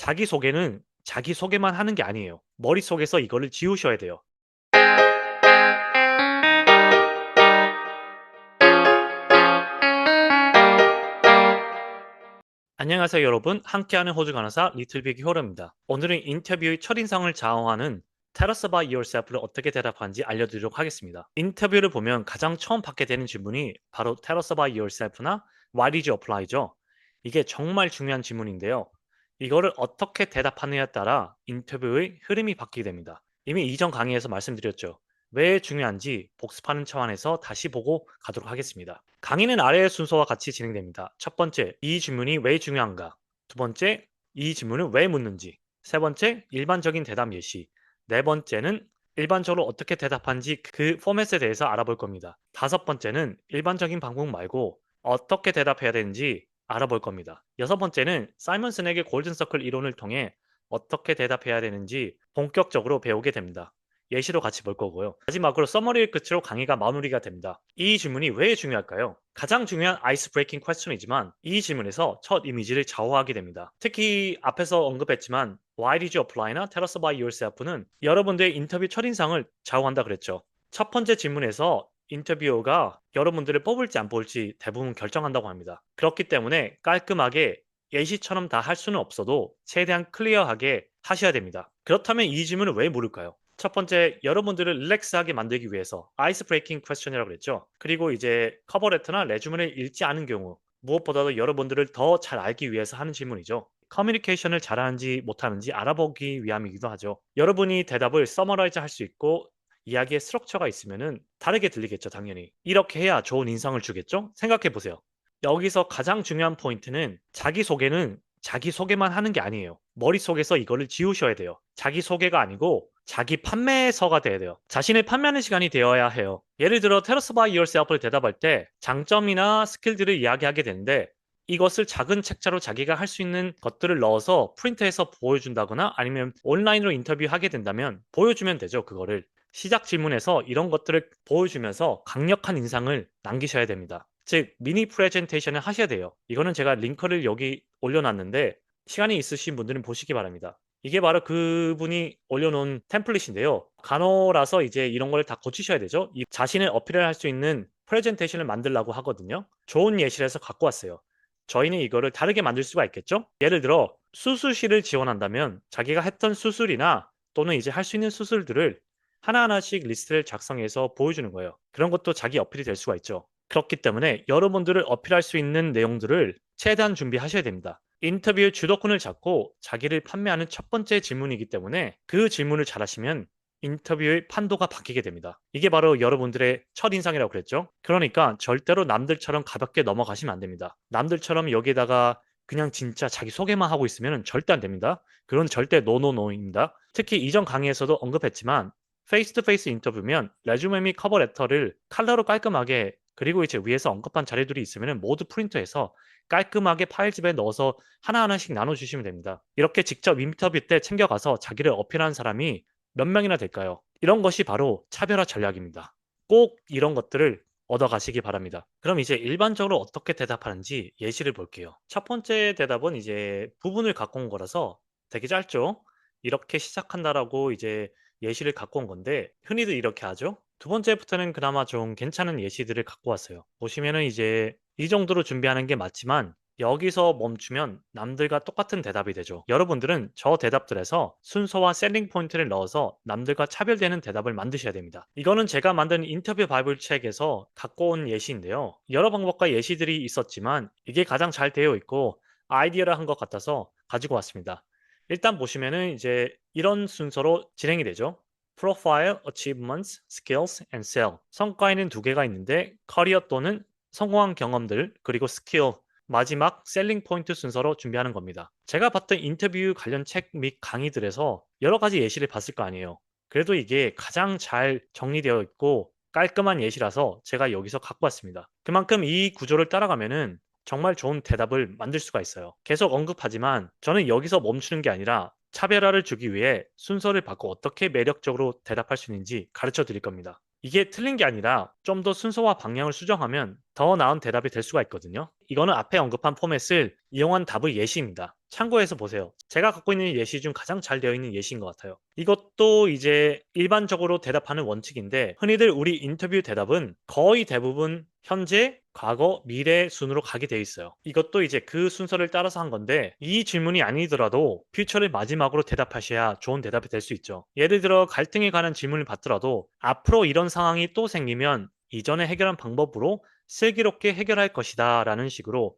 자기소개는 자기소개만 하는 게 아니에요. 머릿속에서 이거를 지우셔야 돼요. 안녕하세요 여러분. 함께하는 호주 간호사 리틀빅 효로입니다. 오늘은 인터뷰의 첫인상을 좌우하는 Tell us about yourself를 어떻게 대답하는지 알려드리도록 하겠습니다. 인터뷰를 보면 가장 처음 받게 되는 질문이 바로 Tell us about yourself나 Why did you apply죠. 이게 정말 중요한 질문인데요. 이거를 어떻게 대답하느냐에 따라 인터뷰의 흐름이 바뀌게 됩니다. 이미 이전 강의에서 말씀드렸죠. 왜 중요한지 복습하는 차원에서 다시 보고 가도록 하겠습니다. 강의는 아래의 순서와 같이 진행됩니다. 첫 번째, 이 질문이 왜 중요한가? 두 번째, 이 질문을 왜 묻는지. 세 번째, 일반적인 대답 예시. 네 번째는 일반적으로 어떻게 대답하는지 그 포맷에 대해서 알아볼 겁니다. 다섯 번째는 일반적인 방법 말고 어떻게 대답해야 되는지 알아볼 겁니다. 여섯 번째는 사이먼슨에게 골든서클 이론을 통해 어떻게 대답해야 되는지 본격적으로 배우게 됩니다. 예시로 같이 볼 거고요. 마지막으로 서머리를 끝으로 강의가 마무리가 됩니다. 이 질문이 왜 중요할까요? 가장 중요한 아이스 브레이킹 퀘스천이지만 이 질문에서 첫 이미지를 좌우하게 됩니다. 특히 앞에서 언급했지만 Why did you apply나 Tell us about yourself는 여러분들의 인터뷰 첫인상을 좌우한다 그랬죠. 첫 번째 질문에서 인터뷰어가 여러분들을 뽑을지 안 뽑을지 대부분 결정한다고 합니다. 그렇기 때문에 깔끔하게 예시처럼 다 할 수는 없어도 최대한 클리어하게 하셔야 됩니다. 그렇다면 이 질문을 왜 물을까요? 첫 번째, 여러분들을 릴렉스하게 만들기 위해서 아이스 브레이킹 퀘스천이라고 그랬죠. 그리고 이제 커버 레터나 레주메를 읽지 않은 경우 무엇보다도 여러분들을 더 잘 알기 위해서 하는 질문이죠. 커뮤니케이션을 잘하는지 못하는지 알아보기 위함이기도 하죠. 여러분이 대답을 서머라이즈 할 수 있고 이야기의 스트럭처가 있으면은 다르게 들리겠죠, 당연히. 이렇게 해야 좋은 인상을 주겠죠? 생각해 보세요. 여기서 가장 중요한 포인트는 자기소개는 자기소개만 하는 게 아니에요. 머릿속에서 이거를 지우셔야 돼요. 자기소개가 아니고 자기 판매서가 돼야 돼요. 자신을 판매하는 시간이 되어야 해요. 예를 들어 Tell us about yourself를 대답할 때 장점이나 스킬들을 이야기하게 되는데 이것을 작은 책자로 자기가 할 수 있는 것들을 넣어서 프린트해서 보여준다거나 아니면 온라인으로 인터뷰하게 된다면 보여주면 되죠, 그거를. 시작 질문에서 이런 것들을 보여주면서 강력한 인상을 남기셔야 됩니다. 즉 미니 프레젠테이션을 하셔야 돼요. 이거는 제가 링크를 여기 올려놨는데 시간이 있으신 분들은 보시기 바랍니다. 이게 바로 그분이 올려놓은 템플릿인데요. 간호라서 이제 이런 걸 다 고치셔야 되죠. 이 자신을 어필을 할 수 있는 프레젠테이션을 만들라고 하거든요. 좋은 예시를 해서 갖고 왔어요. 저희는 이거를 다르게 만들 수가 있겠죠? 예를 들어 수술실을 지원한다면 자기가 했던 수술이나 또는 이제 할 수 있는 수술들을 하나하나씩 리스트를 작성해서 보여주는 거예요. 그런 것도 자기 어필이 될 수가 있죠. 그렇기 때문에 여러분들을 어필할 수 있는 내용들을 최대한 준비하셔야 됩니다. 인터뷰의 주도권을 잡고 자기를 판매하는 첫 번째 질문이기 때문에 그 질문을 잘하시면 인터뷰의 판도가 바뀌게 됩니다. 이게 바로 여러분들의 첫인상이라고 그랬죠. 그러니까 절대로 남들처럼 가볍게 넘어가시면 안 됩니다. 남들처럼 여기에다가 그냥 진짜 자기 소개만 하고 있으면 절대 안 됩니다. 그건 절대 노노노입니다. 특히 이전 강의에서도 언급했지만 페이스 투 페이스 인터뷰면 레주메 및 커버 레터를 컬러로 깔끔하게 그리고 이제 위에서 언급한 자료들이 있으면 모두 프린트해서 깔끔하게 파일집에 넣어서 하나하나씩 나눠주시면 됩니다. 이렇게 직접 인터뷰 때 챙겨가서 자기를 어필하는 사람이 몇 명이나 될까요? 이런 것이 바로 차별화 전략입니다. 꼭 이런 것들을 얻어가시기 바랍니다. 그럼 이제 일반적으로 어떻게 대답하는지 예시를 볼게요. 첫 번째 대답은 이제 부분을 갖고 온 거라서 되게 짧죠? 이렇게 시작한다라고 이제 예시를 갖고 온 건데 흔히들 이렇게 하죠. 두 번째부터는 그나마 좀 괜찮은 예시들을 갖고 왔어요. 보시면은 이제 이 정도로 준비하는 게 맞지만 여기서 멈추면 남들과 똑같은 대답이 되죠. 여러분들은 저 대답들에서 순서와 셀링 포인트를 넣어서 남들과 차별되는 대답을 만드셔야 됩니다. 이거는 제가 만든 인터뷰 바이블 책에서 갖고 온 예시인데요. 여러 방법과 예시들이 있었지만 이게 가장 잘 되어 있고 아이디어를 한 것 같아서 가지고 왔습니다. 일단 보시면은 이제 이런 순서로 진행이 되죠. Profile, Achievements, Skills, and Sell. 성과에는 두 개가 있는데 커리어 또는 성공한 경험들 그리고 스킬 마지막 셀링 포인트 순서로 준비하는 겁니다. 제가 봤던 인터뷰 관련 책 및 강의들에서 여러 가지 예시를 봤을 거 아니에요. 그래도 이게 가장 잘 정리되어 있고 깔끔한 예시라서 제가 여기서 갖고 왔습니다. 그만큼 이 구조를 따라가면은 정말 좋은 대답을 만들 수가 있어요. 계속 언급하지만 저는 여기서 멈추는 게 아니라 차별화를 주기 위해 순서를 바꿔 어떻게 매력적으로 대답할 수 있는지 가르쳐 드릴 겁니다. 이게 틀린 게 아니라 좀 더 순서와 방향을 수정하면 더 나은 대답이 될 수가 있거든요. 이거는 앞에 언급한 포맷을 이용한 답의 예시입니다. 참고해서 보세요. 제가 갖고 있는 예시 중 가장 잘 되어 있는 예시인 것 같아요. 이것도 이제 일반적으로 대답하는 원칙인데 흔히들 우리 인터뷰 대답은 거의 대부분 현재, 과거, 미래 순으로 가게 돼 있어요. 이것도 이제 그 순서를 따라서 한 건데 이 질문이 아니더라도 퓨처를 마지막으로 대답하셔야 좋은 대답이 될 수 있죠. 예를 들어 갈등에 관한 질문을 받더라도 앞으로 이런 상황이 또 생기면 이전에 해결한 방법으로 슬기롭게 해결할 것이다 라는 식으로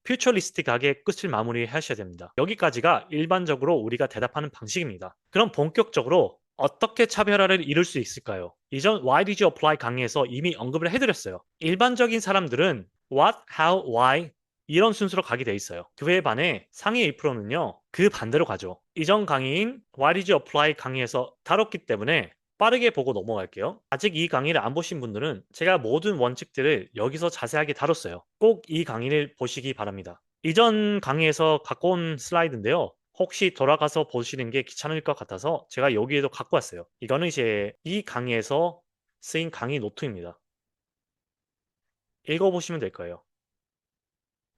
퓨처리스틱하게 끝을 마무리하셔야 됩니다. 여기까지가 일반적으로 우리가 대답하는 방식입니다. 그럼 본격적으로 어떻게 차별화를 이룰 수 있을까요? 이전 Why did you apply 강의에서 이미 언급을 해드렸어요. 일반적인 사람들은 What, How, Why 이런 순서로 가게 돼 있어요. 그에 반해 상위 1%는요. 그 반대로 가죠. 이전 강의인 Why did you apply 강의에서 다뤘기 때문에 빠르게 보고 넘어갈게요. 아직 이 강의를 안 보신 분들은 제가 모든 원칙들을 여기서 자세하게 다뤘어요. 꼭 이 강의를 보시기 바랍니다. 이전 강의에서 갖고 온 슬라이드인데요. 혹시 돌아가서 보시는 게 귀찮을 것 같아서 제가 여기에도 갖고 왔어요. 이거는 이제 이 강의에서 쓰인 강의 노트입니다. 읽어보시면 될 거예요.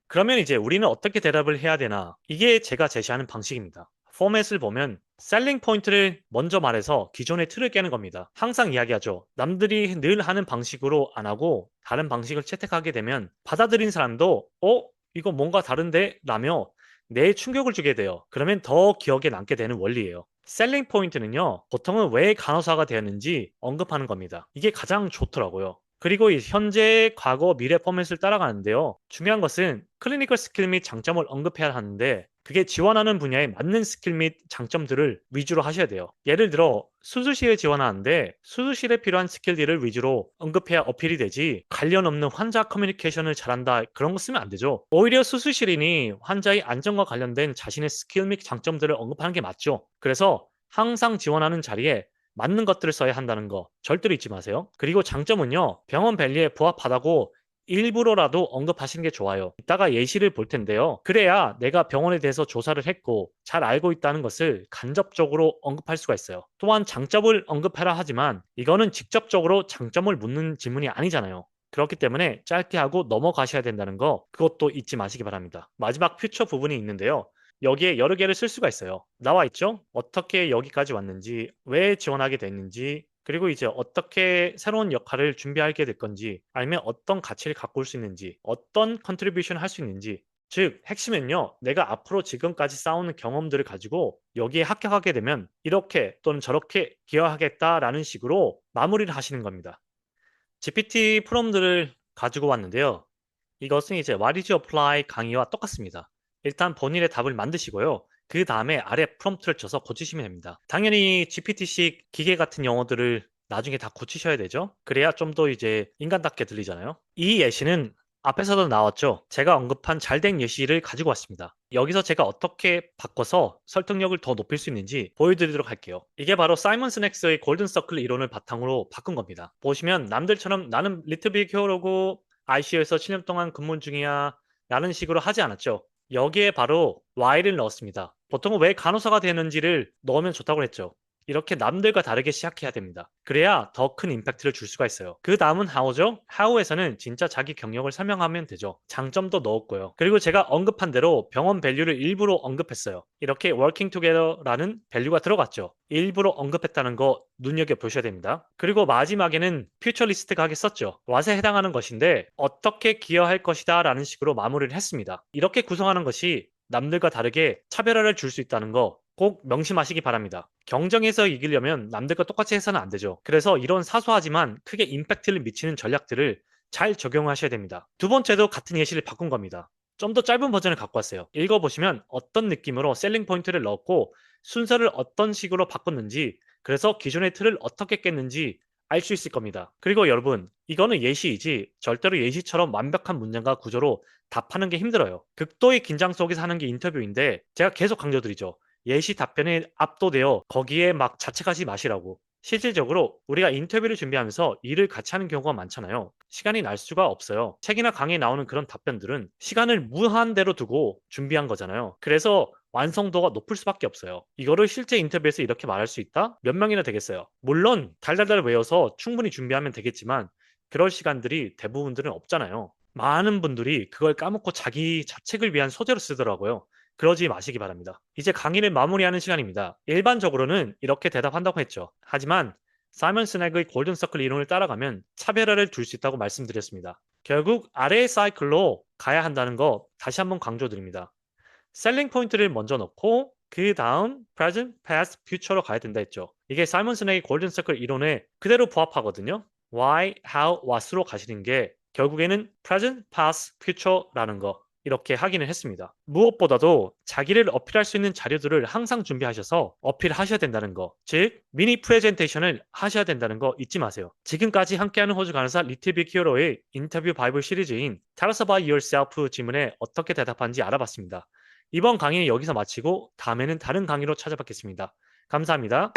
그러면 이제 우리는 어떻게 대답을 해야 되나? 이게 제가 제시하는 방식입니다. 포맷을 보면 셀링 포인트를 먼저 말해서 기존의 틀을 깨는 겁니다. 항상 이야기하죠. 남들이 늘 하는 방식으로 안 하고 다른 방식을 채택하게 되면 받아들인 사람도 이거 뭔가 다른데? 라며 내 충격을 주게 돼요. 그러면 더 기억에 남게 되는 원리예요. 셀링 포인트는요, 보통은 왜 간호사가 되었는지 언급하는 겁니다. 이게 가장 좋더라고요. 그리고 이 현재, 과거, 미래 포맷을 따라가는데요. 중요한 것은 클리니컬 스킬 및 장점을 언급해야 하는데 그게 지원하는 분야에 맞는 스킬 및 장점들을 위주로 하셔야 돼요. 예를 들어 수술실에 지원하는데 수술실에 필요한 스킬들을 위주로 언급해야 어필이 되지 관련 없는 환자 커뮤니케이션을 잘한다 그런 거 쓰면 안 되죠. 오히려 수술실이니 환자의 안전과 관련된 자신의 스킬 및 장점들을 언급하는 게 맞죠. 그래서 항상 지원하는 자리에 맞는 것들을 써야 한다는 거 절대로 잊지 마세요. 그리고 장점은요. 병원 밸류에 부합하다고 일부러라도 언급하시는 게 좋아요. 이따가 예시를 볼 텐데요. 그래야 내가 병원에 대해서 조사를 했고 잘 알고 있다는 것을 간접적으로 언급할 수가 있어요. 또한 장점을 언급해라 하지만 이거는 직접적으로 장점을 묻는 질문이 아니잖아요. 그렇기 때문에 짧게 하고 넘어가셔야 된다는 거 그것도 잊지 마시기 바랍니다. 마지막 퓨처 부분이 있는데요. 여기에 여러 개를 쓸 수가 있어요. 나와 있죠? 어떻게 여기까지 왔는지, 왜 지원하게 됐는지, 그리고 이제 어떻게 새로운 역할을 준비하게 될 건지, 아니면 어떤 가치를 갖고 올 수 있는지, 어떤 컨트리뷰션을 할 수 있는지. 즉, 핵심은요, 내가 앞으로 지금까지 쌓아오는 경험들을 가지고 여기에 합격하게 되면 이렇게 또는 저렇게 기여하겠다라는 식으로 마무리를 하시는 겁니다. GPT 프롬들을 가지고 왔는데요. 이것은 이제 What did you apply 강의와 똑같습니다. 일단 본인의 답을 만드시고요. 그 다음에 아래 프롬프트를 쳐서 고치시면 됩니다. 당연히 GPT식 기계 같은 용어들을 나중에 다 고치셔야 되죠. 그래야 좀 더 이제 인간답게 들리잖아요. 이 예시는 앞에서도 나왔죠. 제가 언급한 잘된 예시를 가지고 왔습니다. 여기서 제가 어떻게 바꿔서 설득력을 더 높일 수 있는지 보여드리도록 할게요. 이게 바로 사이먼 스넥스의 골든 서클 이론을 바탕으로 바꾼 겁니다. 보시면 남들처럼 나는 리틀 빅 히어로고 ICU에서 7년 동안 근무 중이야 라는 식으로 하지 않았죠. 여기에 바로 Y를 넣었습니다. 보통은 왜 간호사가 되는지를 넣으면 좋다고 했죠. 이렇게 남들과 다르게 시작해야 됩니다. 그래야 더 큰 임팩트를 줄 수가 있어요. 그 다음은 How죠? How에서는 진짜 자기 경력을 설명하면 되죠. 장점도 넣었고요. 그리고 제가 언급한 대로 병원 밸류를 일부러 언급했어요. 이렇게 working together라는 밸류가 들어갔죠. 일부러 언급했다는 거 눈여겨보셔야 됩니다. 그리고 마지막에는 퓨처리스틱하게 썼죠. 왓에 해당하는 것인데 어떻게 기여할 것이다 라는 식으로 마무리를 했습니다. 이렇게 구성하는 것이 남들과 다르게 차별화를 줄 수 있다는 거 꼭 명심하시기 바랍니다. 경쟁에서 이기려면 남들과 똑같이 해서는 안 되죠. 그래서 이런 사소하지만 크게 임팩트를 미치는 전략들을 잘 적용하셔야 됩니다. 두 번째도 같은 예시를 바꾼 겁니다. 좀 더 짧은 버전을 갖고 왔어요. 읽어보시면 어떤 느낌으로 셀링 포인트를 넣었고 순서를 어떤 식으로 바꿨는지 그래서 기존의 틀을 어떻게 깼는지 알 수 있을 겁니다. 그리고 여러분 이거는 예시이지 절대로 예시처럼 완벽한 문장과 구조로 답하는 게 힘들어요. 극도의 긴장 속에서 하는 게 인터뷰인데 제가 계속 강조드리죠. 예시 답변에 압도되어 거기에 막 자책하지 마시라고. 실질적으로 우리가 인터뷰를 준비하면서 일을 같이 하는 경우가 많잖아요. 시간이 날 수가 없어요. 책이나 강의에 나오는 그런 답변들은 시간을 무한대로 두고 준비한 거잖아요. 그래서 완성도가 높을 수밖에 없어요. 이거를 실제 인터뷰에서 이렇게 말할 수 있다? 몇 명이나 되겠어요. 물론 달달달 외워서 충분히 준비하면 되겠지만 그럴 시간들이 대부분들은 없잖아요. 많은 분들이 그걸 까먹고 자기 자책을 위한 소재로 쓰더라고요. 그러지 마시기 바랍니다. 이제 강의를 마무리하는 시간입니다. 일반적으로는 이렇게 대답한다고 했죠. 하지만 사이먼 스넥의 골든 서클 이론을 따라가면 차별화를 둘 수 있다고 말씀드렸습니다. 결국 아래의 사이클로 가야 한다는 거 다시 한번 강조드립니다. 셀링 포인트를 먼저 넣고 그 다음 present, past, future로 가야 된다 했죠. 이게 사이먼 스넥의 골든 서클 이론에 그대로 부합하거든요. why, how, what으로 가시는 게 결국에는 present, past, future라는 거 이렇게 확인을 했습니다. 무엇보다도 자기를 어필할 수 있는 자료들을 항상 준비하셔서 어필하셔야 된다는 거, 즉 미니 프레젠테이션을 하셔야 된다는 거 잊지 마세요. 지금까지 함께하는 호주 간호사 리틀 빅 히어로의 인터뷰 바이블 시리즈인 Tell us about yourself 질문에 어떻게 대답하는지 알아봤습니다. 이번 강의는 여기서 마치고 다음에는 다른 강의로 찾아뵙겠습니다. 감사합니다.